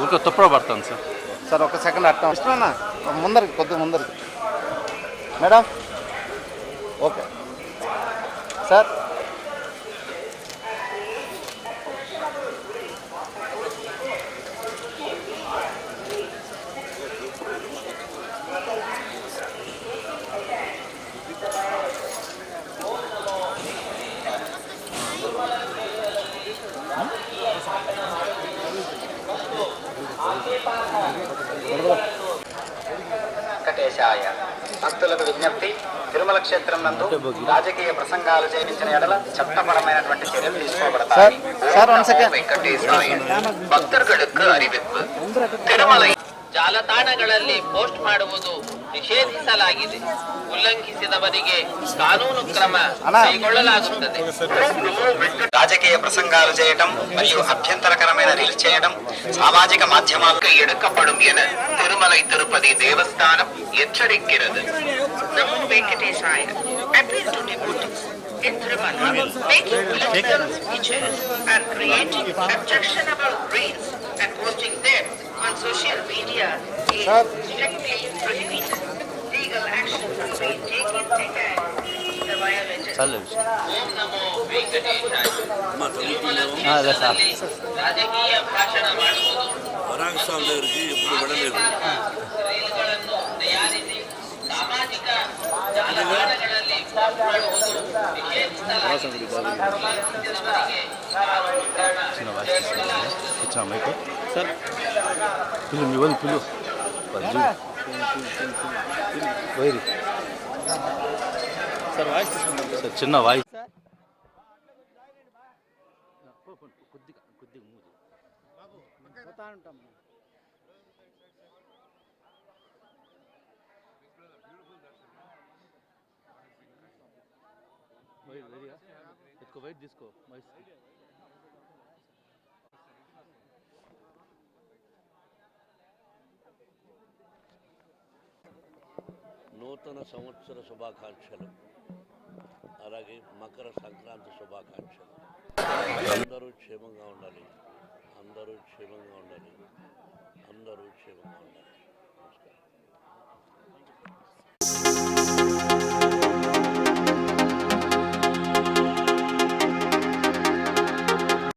ఊరికే తప్పుడు పడతాను సార్. సార్ ఒక సెకండ్ అర్థం ఇష్టమన్నా ముందరికి కొద్దిగా ముందరికి మేడం. Okay sir. వెంకటేశాయ. భక్తులకు విజ్ఞప్తి, తిరుమల క్షేత్రం నందు రాజకీయ ప్రసంగాలు చేయించిన ఎడల చట్టపరమైనటువంటి చర్యలు తీసుకోబడతాయి. వెంకటేశాయ. ಭಕ್ತರುಗಳಿಗೆ ಅರಿವಿತ್ತು. ತಿರುಮಲ ಜಾಲತಾಣಗಳಲ್ಲಿ ಪೋಸ್ಟ್ ಮಾಡುವುದು ನಿಷೇಧಿಸಲಾಗಿದೆ. ಉಲ್ಲಂಘಿಸಿದವರಿಗೆ ಕಾನೂನು ಕ್ರಮ ಕೈಗೊಳ್ಳಲಾಗುತ್ತದೆ. రాజకీయ ప్రసంగాలు చేయడం మరియు అభ్యంతరకరమైన రీల్స్ చేయడం సామాజిక మాధ్యమాలకు ఎడుకపடும் என తిరుమలై తిరుపతి దేవస్థానం ఎచ్చరిக்கிறது. నమో వెంకటేశాయ. appeal to devotees in Tirumala making political speeches and creating objectionable reels and posting them on social media is strictly prohibited. Legal action will be taken against the violators. ఓం నమో వెంకటేశాయ. రాజకీయ భాషణ ಮಾಡುವುದು వరాంగస్వామి దగ్గరికి ఎప్పుడు వెళ్ళలేదు. రీల్ಗಳನ್ನು తయాರಿಸಿ సామాజిక జాలతాణಗಳಲ್ಲಿ పోస్ట్ ಮಾಡುವುದು నిషేధిಸಲಾಗಿದೆ. సార్ పిలు మీ వాళ్ళు పిలు వైరి సార్ వాయిస్ తీసుకుంటాం సార్. చిన్న వాయిస్ కొద్దిగా కొద్దిగా మూడు ఉంటాం. వైట్ తీసుకో వాయిస్. నూతన సంవత్సర శుభాకాంక్షలు, అలాగే మకర సంక్రాంతి శుభాకాంక్షలు. అందరూ క్షేమంగా ఉండాలి, అందరూ క్షేమంగా ఉండాలి, అందరూ క్షేమంగా ఉండాలి.